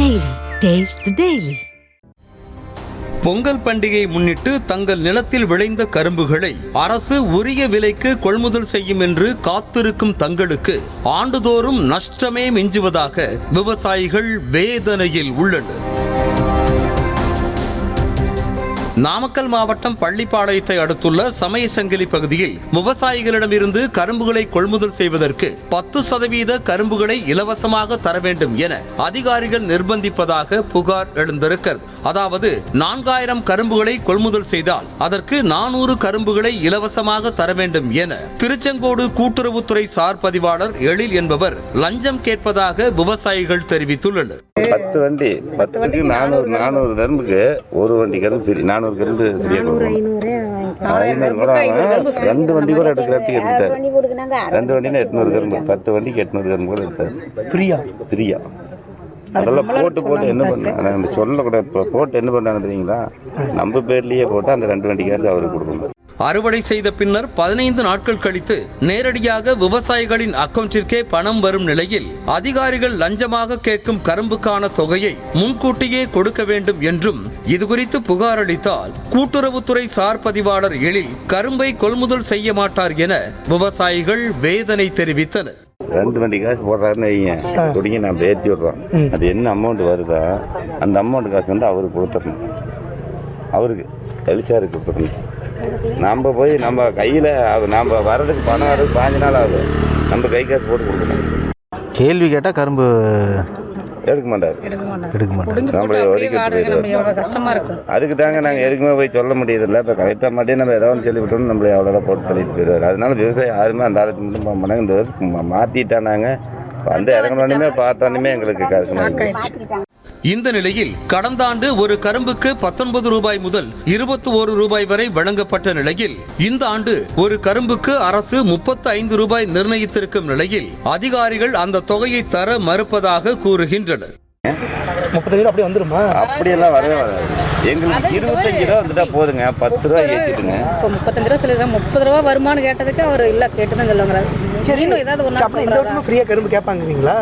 Daily. Taste the Daily. Pongal பண்டிகையை முன்னிட்டு தங்கள் நிலத்தில் விளைந்த கரும்புகளை அரசு உரிய விலைக்கு கொள்முதல் செய்யும் என்று காத்திருக்கும் தங்களுக்கு ஆண்டுதோறும் நஷ்டமே மிஞ்சுவதாக விவசாயிகள் வேதனையில் உள்ளனர். நாமக்கல் மாவட்டம் பள்ளிப்பாளையத்தை அடுத்துள்ள சமயசங்கிலி பகுதியில் விவசாயிகளிடமிருந்து கரும்புகளை கொள்முதல் செய்வதற்கு 10% கரும்புகளை இலவசமாக தர வேண்டும் என அதிகாரிகள் நிர்பந்திப்பதாக புகார் எழுந்திருக்கிறது. அதாவது 4000 கரும்புகளை கொள்முதல் செய்தால் அதற்கு 400 கரும்புகளை இலவசமாக தர வேண்டும் என திருச்செங்கோடு கூட்டுறவுத்துறை சார் பதிவாளர் எழில் என்பவர் லஞ்சம் கேட்பதாக விவசாயிகள் தெரிவித்துள்ளனர். 10 வண்டி 10க்கு 400 கரும்புக்கு ஒரு வண்டி கரும்பு 400 கரும்பு 500 கூட 2 வண்டி கூட எடுக்கிறதுக்கு எடுத்தார். 2 வண்டினா 800 கரும்பு 10 வண்டிக்கு 800 கரும்பு கூட எடுத்தார். ஃப்ரீயா அதெல்லாம் போட்டு என்ன பண்ண சொல்லக்கூடாது. போட்டு என்ன பண்ணாங்க தெரியுங்களா, நம்ம பேர்லயே போட்டு அந்த 2 வண்டி காசு அவருக்கு கொடுக்கணும். அறுவடை செய்த பின்னர் 15 நாட்கள் கழித்து நேரடியாக விவசாயிகளின் அக்கவுண்டிற்கே பணம் வரும் நிலையில் அதிகாரிகள் லஞ்சமாக கேட்கும் கரும்புக்கான தொகையை முன்கூட்டியே கொடுக்க வேண்டும் என்றும் இதுகுறித்து புகார் அளித்தால் கூட்டுறவுத்துறை சார் பதிவாளர் எழில் கரும்பை கொள்முதல் செய்ய மாட்டார் என விவசாயிகள் வேதனை தெரிவித்தனர். 2 வண்டி காசு போடுறாருன்னு வைங்க, குடிங்க நான் ஏற்றி விடுறோம். அது என்ன அமௌண்ட் வருதோ அந்த அமௌண்ட் காசு வந்து அவருக்கு கொடுத்துடணும். அவருக்கு எலிசாருக்கு கொடுத்துடணும். நம்ம போய் நம்ம கையில் நம்ம வர்றதுக்கு பணம் வர்றதுக்கு 5 நாள் ஆகும். நம்ம கை காசு போட்டு கொடுக்கணும். கேள்வி கேட்டால் கரும்பு எடுக்க மாட்டார். நம்மளை அதுக்கு தாங்க நாங்கள் எதுக்குமே போய் சொல்ல முடியதில்லை. இப்போ கரெக்டாக மாட்டே நம்ம ஏதாவது சொல்லி விட்டோம்னு நம்மளை அவ்வளோதான் போட்டு தள்ளிட்டு போயிடுவார். அதனால விவசாயம் யாருமே அந்த ஆளுக்கு மட்டும் போக மாட்டாங்க. இந்த வருஷம் மாற்றிட்டானாங்க. வந்து இறங்கினோடனே பார்த்தோன்னே எங்களுக்கு கஷ்டமாக. இந்த நிலையில் கடந்த ஆண்டு ஒரு கரும்புக்கு 19 ரூபாய் முதல் 21 ரூபாய் வரை வழங்கப்பட்ட நிலையில் இந்த ஆண்டு ஒரு கரும்புக்கு அரசு 35 ரூபாய் நிர்ணயித்திருக்கும் நிலையில் அதிகாரிகள் அந்த தொகையை தர மறுப்பதாக கூறுகின்றனர். 35 அப்படி வந்துருமா? அப்படியெல்லாம் வரவே வராது. எங்களுக்கு 25 ரூபா வந்துட்டா போதுங்க. 10 ரூபா ஏற்றிட்டுங்க. இப்போ 35 ரூபா சொல்லிடுறேன். 30 ரூபா வருமானு கேட்டதுக்கு அவர் இல்லை கேட்டுதான் சொல்லுங்கிறாரு. சரி, இன்னும் ஏதாவது ஒன்று இந்த வருஷமா ஃப்ரீயா கரும்பு கேட்பாங்கிறீங்களா?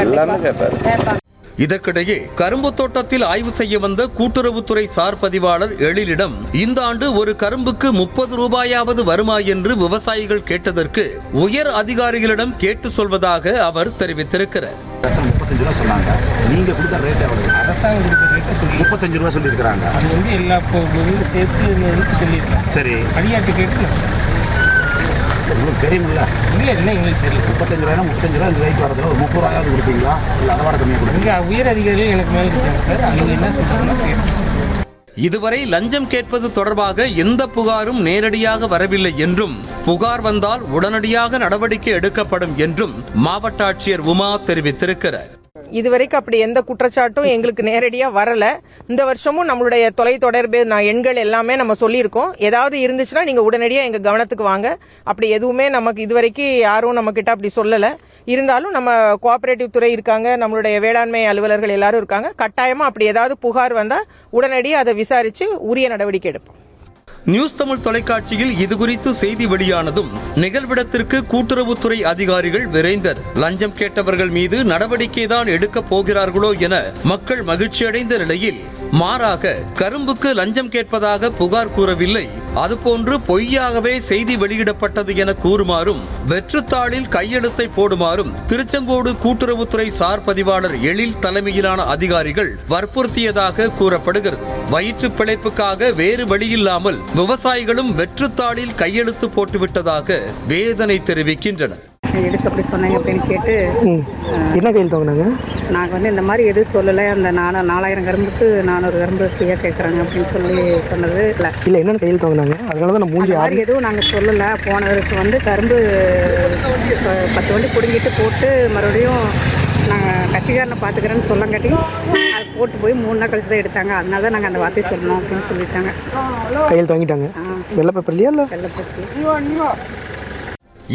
எல்லாமே கேட்பாரு. இதற்கிடையே கரும்பு தோட்டத்தில் ஆய்வு செய்ய வந்த கூட்டுறவுத்துறை சார் பதிவாளர் எழிலிடம் இந்த ஆண்டு ஒரு கரும்புக்கு 30 ரூபாயாவது வருமா என்று விவசாயிகள் கேட்டதற்கு உயர் அதிகாரிகளிடம் கேட்டு சொல்வதாக அவர் தெரிவித்திருக்கிறார். 35 ரூபா சொன்னாங்க. நீங்க கொடுத்த ரேட் எவ்வளவு? அரசாங்கம் கொடுத்த ரேட் 35 ரூபா சொல்லியிருக்கிறாங்க. அது வந்து எல்லா பொருளும் சேர்த்து சொல்லியிருக்காங்க. சரி, அடியாட்டு கேட்டு உங்களுக்கு தெரியுமில்ல? இல்லை எங்களுக்கு தெரியும். 35 ரூபாய்னா 35 ரூபா இந்த ரேட் வரதுல ஒரு 30 ரூபாயாவது கொடுப்பீங்களா? இல்லை அதை விட கம்மியாக கொடுப்பீங்க? உயர் அதிகாரிகள் எனக்கு மேலே இருக்காங்க சார். அவங்க என்ன சொல்றாங்க? இதுவரை லஞ்சம் கேட்பது தொடர்பாக எந்த புகாரும் நேரடியாக வரவில்லை என்றும் புகார் வந்தால் உடனடியாக நடவடிக்கை எடுக்கப்படும் என்றும் மாவட்ட ஆட்சியர் உமா தெரிவித்திருக்கிறார். இதுவரைக்கும் அப்படி எந்த குற்றச்சாட்டும் எங்களுக்கு நேரடியாக வரல. இந்த வருஷமும் நம்மளுடைய தொலைத்தொடர்பு எண்கள் எல்லாமே நம்ம சொல்லியிருக்கோம். ஏதாவது இருந்துச்சுன்னா நீங்கள் உடனடியாக எங்கள் கவனத்துக்கு வாங்க. அப்படி எதுவுமே நமக்கு இதுவரைக்கும் யாரும் நம்மக்கிட்ட அப்படி சொல்லலை. இருந்தாலும் நம்ம கோஆபரேட்டிவ் துறை இருக்காங்க, நம்மளுடைய வேளாண்மை அலுவலர்கள் எல்லாரும் இருக்காங்க. கட்டாயமாக அப்படி ஏதாவது புகார் வந்தால் உடனடியாக அதை விசாரித்து உரிய நடவடிக்கை எடுப்போம். நியூஸ் தமிழ் தொலைக்காட்சியில் இதுகுறித்து செய்தி வெளியானதும் நிகழ்விடத்திற்கு கூட்டுறவுத்துறை அதிகாரிகள் விரைந்தர். லஞ்சம் கேட்டவர்கள் மீது நடவடிக்கை தான் எடுக்கப் போகிறார்களோ என மக்கள் மகிழ்ச்சியடைந்த நிலையில் மாறாக கரும்புக்கு லஞ்சம் கேட்பதாக புகார் கூறவில்லை, அதுபோன்று பொய்யாகவே செய்தி வெளியிடப்பட்டது என கூறுமாறும் வெற்றுத்தாளில் கையெழுத்தை போடுமாறும் திருச்செங்கோடு கூட்டுறவுத்துறை சார் பதிவாளர் எழில் தலைமையிலான அதிகாரிகள் வற்புறுத்தியதாக கூறப்படுகிறது. வயிற்று பிழைப்புக்காக வேறு வழியில்லாமல் விவசாயிகளும் வெற்றுத்தாளில் கையெழுத்து போட்டுவிட்டதாக வேதனை தெரிவிக்கின்றனர். எதுக்கு அப்படி சொன்னாங்க அப்படின்னு கேட்டு என்ன கையில் தோங்கினாங்க. நாங்கள் வந்து இந்த மாதிரி எதுவும் சொல்லலை. அந்த 4000 கரும்புக்கு 400 கரும்பு ஃப்ரீயாக கேட்குறாங்க அப்படின்னு சொன்னது இல்லை. என்னென்ன கையில் தோங்கினாங்க? அதனால தான் மூஞ்சி மாதிரி எதுவும் நாங்கள் சொல்லலை. போன வருஷம் வந்து கரும்பு 10 வண்டி பிடுங்கிட்டு போட்டு மறுபடியும் நாங்கள் கட்சிக்காரனை பார்த்துக்கிறேன்னு சொல்லங்காட்டி அது போட்டு போய் 3 நாள் கழிச்சு தான் எடுத்தாங்க. அதனால தான் நாங்கள் அந்த வார்த்தையை சொல்லணும் அப்படின்னு சொல்லிட்டாங்க. கையில் தங்கிட்டாங்க. வெள்ளை பேப்பர்லையா? இல்லை, வெள்ளை பேப்பர்.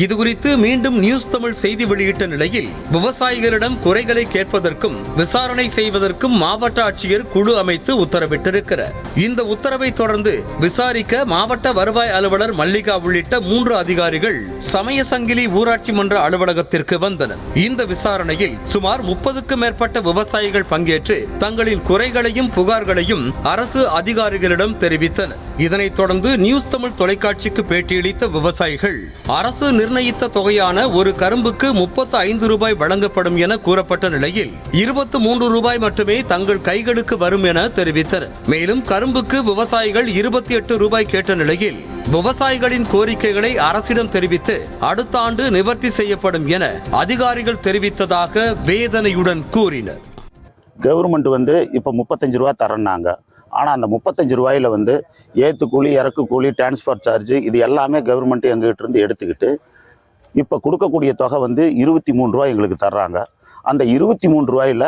இதுகுறித்து மீண்டும் நியூஸ் தமிழ் செய்தி வெளியிட்ட நிலையில் விவசாயிகளிடம் குறைகளை கேட்பதற்கும் விசாரணை செய்வதற்கும் மாவட்ட ஆட்சியர் குழு அமைத்து உத்தரவிட்டிருக்கிறார். இந்த உத்தரவை தொடர்ந்து விசாரிக்க மாவட்ட வருவாய் அலுவலர் மல்லிகா உள்ளிட்ட 3 அதிகாரிகள் சமயசங்கிலி ஊராட்சி மன்ற அலுவலகத்திற்கு வந்தனர். இந்த விசாரணையில் சுமார் 30க்கும் மேற்பட்ட விவசாயிகள் பங்கேற்று தங்களின் குறைகளையும் புகார்களையும் அரசு அதிகாரிகளிடம் தெரிவித்தனர். இதனைத் தொடர்ந்து நியூஸ் தமிழ் தொலைக்காட்சிக்கு பேட்டியளித்த விவசாயிகள் அரசு நிர்ணயித்த தொகையான ஒரு கரும்புக்கு 35 ரூபாய் வழங்கப்படும் என கூறப்பட்ட நிலையில் 23 ரூபாய் மட்டுமே தங்கள் கைகளுக்கு வரும் என தெரிவித்தனர். மேலும் கரும்புக்கு விவசாயிகள் 28 ரூபாய் கேட்ட நிலையில் விவசாயிகளின் கோரிக்கைகளை அரசிடம் தெரிவித்து அடுத்த ஆண்டு நிவர்த்தி செய்யப்படும் என அதிகாரிகள் தெரிவித்ததாக வேதனையுடன் கூறினர். கவர்மெண்ட் இப்போ 35 ரூபா தரேன்னாங்க. ஆனால் அந்த 35 ரூபாயில் ஏற்று கூலி, இறக்கு கூலி, டிரான்ஸ்போர்ட் சார்ஜ் இது எல்லாமே கவர்மெண்ட் எங்ககிட்ட இருந்து எடுத்துக்கிட்டு இப்போ கொடுக்கக்கூடிய தொகை 23 ரூபா எங்களுக்கு தர்றாங்க. அந்த 23 ரூபாயில்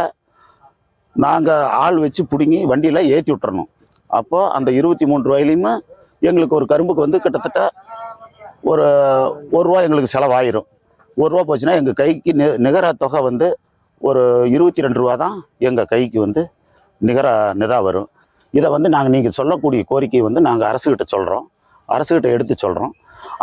நாங்கள் ஆள் வச்சு பிடுங்கி வண்டியில் ஏற்றி விட்டுறணும். அப்போது அந்த 23 ரூபாயிலையுமே எங்களுக்கு ஒரு கரும்புக்கு கிட்டத்தட்ட ஒரு ரூபா எங்களுக்கு செலவாயிரும். 1 ரூபா போச்சுன்னா எங்கள் கைக்கு நிகர தொகை ஒரு 22 ரூபா தான் எங்கள் கைக்கு நிகராக வரும். இதை நீங்கள் சொல்லக்கூடிய கோரிக்கை நாங்கள் அரசுகிட்ட சொல்கிறோம், அரசுகிட்ட எடுத்து சொல்கிறோம்.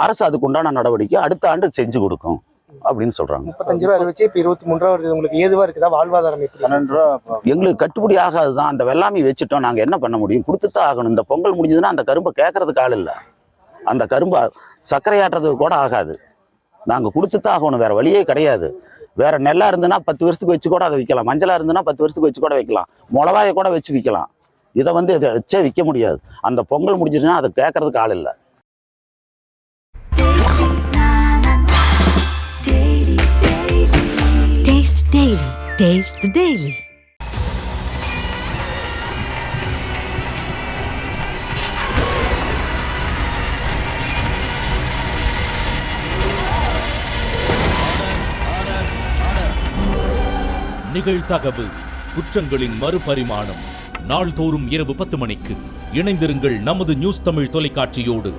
அரசு அதுக்குண்டான நடவடிக்கை அடுத்த ஆண்டு செஞ்சு கொடுக்கும் அப்படின்னு சொல்கிறாங்க. 35 ரூபா வச்சு இப்போ 23 ரூபா வருது. உங்களுக்கு ஏதுவாக இருக்குதா? வாழ்வாதாரம் 12 ரூபா எங்களுக்கு கட்டுப்படி ஆகாது தான். அந்த வெள்ளாமை வச்சுட்டோம், நாங்கள் என்ன பண்ண முடியும்? கொடுத்துதான் ஆகணும். இந்த பொங்கல் முடிஞ்சதுன்னா அந்த கரும்பை கேட்கறதுக்கு ஆள் இல்லை. அந்த கரும்பை சர்க்கரையாட்டுறதுக்கு கூட ஆகாது. நாங்கள் கொடுத்துதான் ஆகணும், வேறு வழியே கிடையாது. வேற நெல்லா இருந்துன்னா 10 வருஷத்துக்கு வச்சு கூட அதை விற்கலாம். மஞ்சளா இருந்துன்னா 10 வருஷத்துக்கு வச்சு கூட வைக்கலாம். மிளகாயை கூட வச்சு விற்கலாம். இதை இதை வச்சே விற்க முடியாது. அந்த பொங்கல் முடிஞ்சிருச்சுன்னா அதை கேட்கறதுக்கு ஆள் இல்லை. Taste Daily. Taste the Daily. நிகழ்தகவு குற்றங்களின் மறுபரிமாணம். நாள்தோறும் இரவு 10 மணிக்கு இணைந்திருங்கள் நமது நியூஸ் தமிழ் தொலைக்காட்சியோடு.